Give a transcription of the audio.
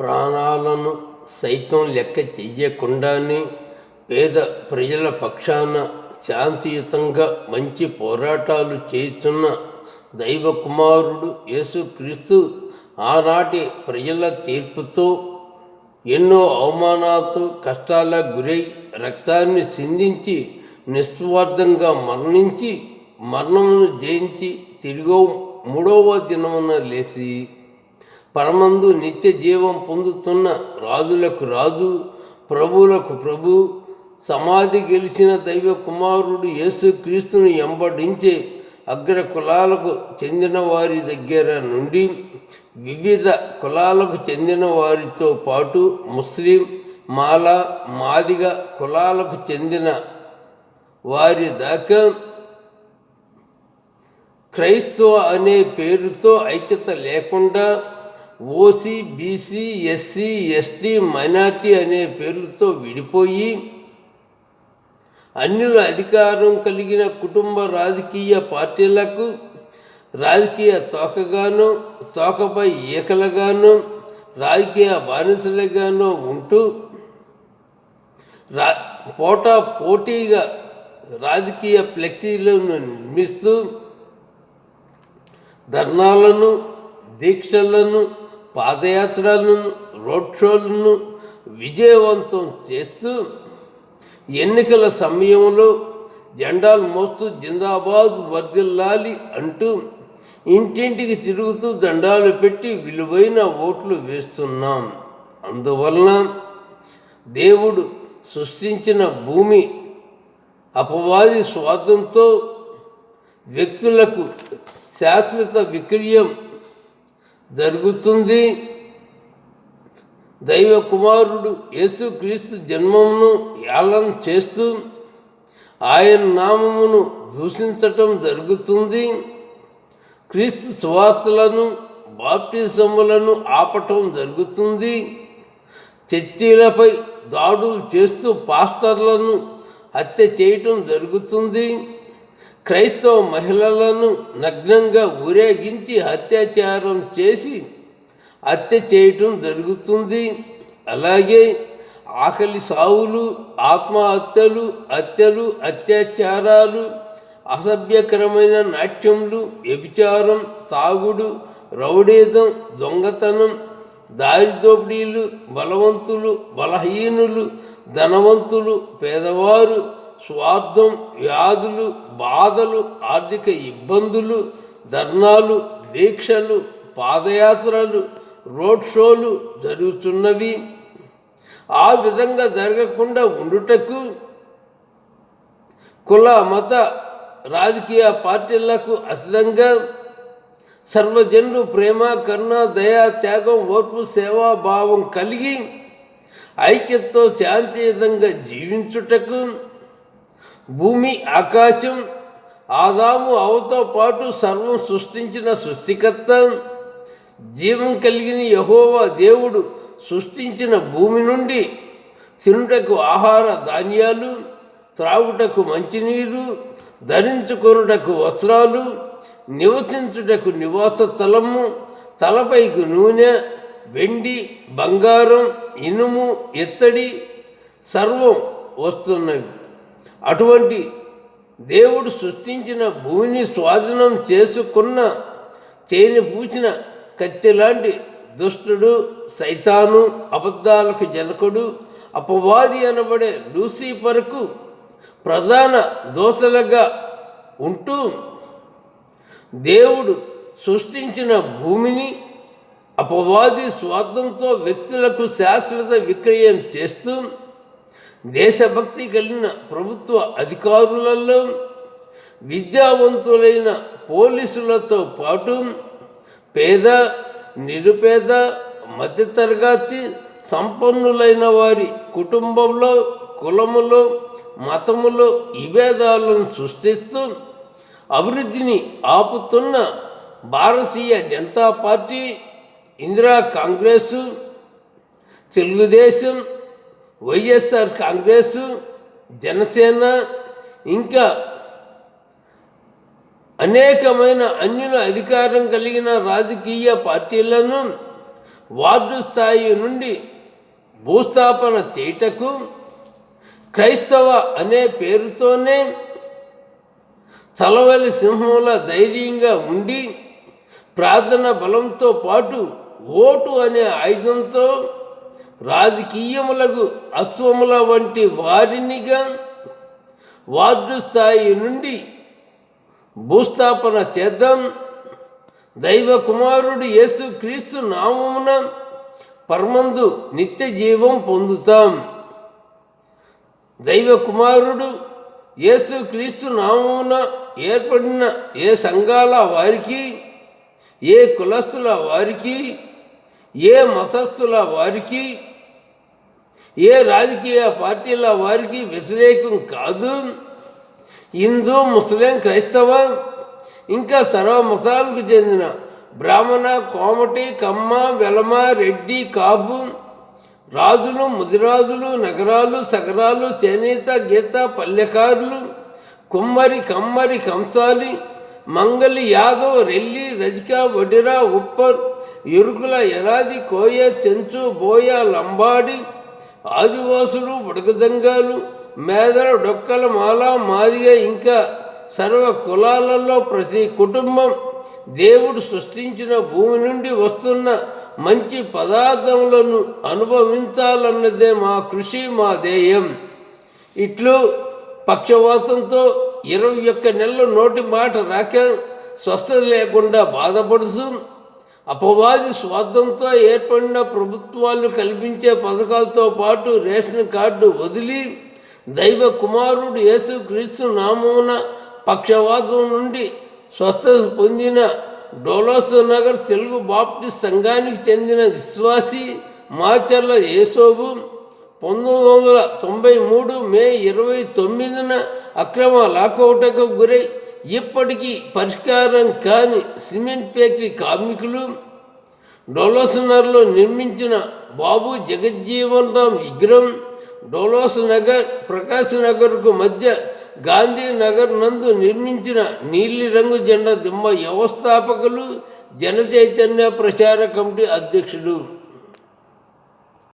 ప్రాణాలను సైతం లెక్క చెయ్యకుండానే పేద ప్రజల పక్షాన శాంతియుతంగా మంచి పోరాటాలు చేస్తున్న దైవ కుమారుడు యేసుక్రీస్తు ఆనాటి ప్రజల తీర్పుతో ఎన్నో అవమానాలతో కష్టాలకు గురై రక్తాన్ని సిందించి నిస్వార్థంగా మరణించి మరణమును జయించి తిరిగో మూడవ దినమున లేచి పరమందు నిత్య జీవం పొందుతున్న రాజులకు రాజు ప్రభువులకు ప్రభు సమాధి గెలిచిన దైవ కుమారుడు యేసుక్రీస్తును ఎంబడించే అగ్ర కులాలకు చెందిన వారి దగ్గర నుండి వివిధ కులాలకు చెందిన వారితో పాటు ముస్లిం మాల మాదిగ కులాలకు చెందిన వారి దాకా క్రైస్తవ అనే పేరుతో ఐక్యత లేకుండా OC BC SC ST minority అనే పేర్లతో విడిపోయి అన్యుల అధికారం కలిగిన కుటుంబ రాజకీయ పార్టీలకు రాజకీయ తోకగాను తోకపై ఈకలుగాను రాజకీయ బానిసలుగాను ఉంటూ పోటీగా రాజకీయ ఫ్లెక్సీలను నిర్మిస్తూ ధర్నాలను దీక్షలను పాదయాత్రలను రోడ్ షోలను విజయవంతం చేస్తూ ఎన్నికల సమయంలో జెండాలు మోస్తూ జిందాబాద్ వర్ధిల్లాలి అంటూ ఇంటింటికి తిరుగుతూ దండాలు పెట్టి విలువైన ఓట్లు వేస్తున్నాం. అందువలన దేవుడు సృష్టించిన భూమి అపవాది స్వార్థంతో వ్యక్తులకు శాశ్వత విక్రయం జరుగుతుంది. దైవ కుమారుడు యేసుక్రీస్తు జన్మమును యాలన చేస్తూ ఆయన నామమును దూషించటం జరుగుతుంది. క్రీస్తు సువార్తలను బాప్టిజములను ఆపటం జరుగుతుంది. చర్చిలపై దాడులు చేస్తూ పాస్టర్లను హత్య చేయటం జరుగుతుంది. క్రైస్తవ మహిళలను నగ్నంగా ఊరేగించి అత్యాచారం చేసి హత్య చేయటం జరుగుతుంది. అలాగే ఆకలి సావులు, ఆత్మహత్యలు, హత్యలు, అత్యాచారాలు, అసభ్యకరమైన నాట్యములు, వ్యభిచారం, తాగుడు, రౌడీజం, దొంగతనం, దారిదోపిడీలు, బలవంతులు, బలహీనులు, ధనవంతులు, పేదవారు, స్వార్థం, వ్యాధులు, బాధలు, ఆర్థిక ఇబ్బందులు, ధర్నాలు, దీక్షలు, పాదయాత్రలు, రోడ్ షోలు జరుగుతున్నవి. ఆ విధంగా జరగకుండా ఉండుటకు కుల మత రాజకీయ పార్టీలకు అసితంగా సర్వజనులు ప్రేమ కరుణ దయా త్యాగం ఓర్పు సేవాభావం కలిగి ఐక్యతతో శాంతియుతంగా జీవించుటకు భూమి ఆకాశం ఆదాము అవతో పాటు సర్వం సృష్టించిన సృష్టికర్త జీవం కలిగిన యెహోవా దేవుడు సృష్టించిన భూమి నుండి తినుటకు ఆహార ధాన్యాలు, త్రాగుటకు మంచినీరు, ధరించుకొనుటకు వస్త్రాలు, నివసించుటకు నివాస స్థలము, తలపైకి నూనె, వెండి, బంగారం, ఇనుము, ఇత్తడి సర్వం వస్తున్నవి. అటువంటి దేవుడు సృష్టించిన భూమిని స్వాధీనం చేసుకున్న తేనె పూసిన కత్తిలాంటి దుష్టుడు సైతాను, అబద్ధాలకు జనకుడు, అపవాది అనబడే లూసిఫర్కు ప్రధాన దోషలుగా ఉంటూ దేవుడు సృష్టించిన భూమిని అపవాది స్వార్థంతో వ్యక్తులకు శాశ్వత విక్రయం చేస్తూ దేశభక్తి కలిగిన ప్రభుత్వ అధికారులలో విద్యావంతులైన పోలీసులతో పాటు పేద, నిరుపేద, మధ్యతరగతి, సంపన్నులైన వారి కుటుంబంలో, కులములో, మతములో విభేదాలను సృష్టిస్తూ అభివృద్ధిని ఆపుతున్న భారతీయ జనతా పార్టీ, ఇందిరా కాంగ్రెసు, తెలుగుదేశం, వైఎస్ఆర్ కాంగ్రెసు, జనసేన ఇంకా అనేకమైన అన్యుల అధికారం కలిగిన రాజకీయ పార్టీలను వార్డు స్థాయి నుండి భూస్థాపన చేయుటకు క్రైస్తవ అనే పేరుతోనే చలవలి సింహంలా ధైర్యంగా ఉండి ప్రార్థన బలంతో పాటు ఓటు అనే ఆయుధంతో రాజకీయములకు అశ్వముల వంటి వారినిగా వార్డు స్థాయి నుండి భూస్థాపన చేద్దాం. దైవ కుమారుడు యేసు క్రీస్తు నామమున పరమందు నిత్య జీవం పొందుతాం. దైవ కుమారుడు యేసు క్రీస్తు నామమున ఏర్పడిన ఏ సంఘాల వారికి, ఏ కులస్తుల వారికి, ఏ మతస్థుల వారికి, ఏ రాజకీయ పార్టీల వారికి వ్యతిరేకం కాదు. హిందూ, ముస్లిం, క్రైస్తవ ఇంకా సర్వ మతాలకు చెందిన బ్రాహ్మణ, కోమటి, కమ్మ, వెలమ, రెడ్డి, కాపు, రాజులు, ముదిరాజులు, నగరాలు, సగరాలు, చేనేత, గీత, పల్లెకారులు, కుమ్మరి, కమ్మరి, కంసాలి, మంగలి, యాదవ్, రెల్లి, రజిక, వడిర, ఉప్పర్, ఇరుకుల, యనాది, కోయ, చెంచు, బోయ, లంబాడి, ఆదివాసులు, బుడగదంగాలు, మేదర, డొక్కల, మాల, మాదిగ ఇంకా సర్వ కులాలలో ప్రతి కుటుంబం దేవుడు సృష్టించిన భూమి నుండి వస్తున్న మంచి పదార్థములను అనుభవించాలన్నదే మా కృషి, మా ధ్యేయం. ఇట్లు పక్షవాతంతో 21 నెలలు నోటి మాట రాక స్వస్థత లేకుండా బాధపడుతూ అపవాది స్వార్థంతో ఏర్పడిన ప్రభుత్వాలు కల్పించే పథకాలతో పాటు రేషన్ కార్డు వదిలి దైవ కుమారుడు యేసు క్రీస్తు నామమున పక్షవాతం నుండి స్వస్థత పొందిన డోలోస్ నగర్ తెలుగు బాప్టిస్ట్ సంఘానికి చెందిన విశ్వాసి మాచర్ల యేసోబు 1993 మే 29న అక్రమ లాకౌట్కు గురై ఇప్పటికీ పరిష్కారం కాని సిమెంట్ ఫ్యాక్టరీ కార్మికులు డోలోస్నగర్లో నిర్మించిన బాబు జగజ్జీవన్ రామ్ విగ్రహం డోలోస్ నగర్, ప్రకాశ్ నగర్కు మధ్య గాంధీనగర్ నందు నిర్మించిన నీలిరంగు జెండా దిమ్మ వ్యవస్థాపకులు, జన చైతన్య ప్రచార కమిటీ అధ్యక్షుడు.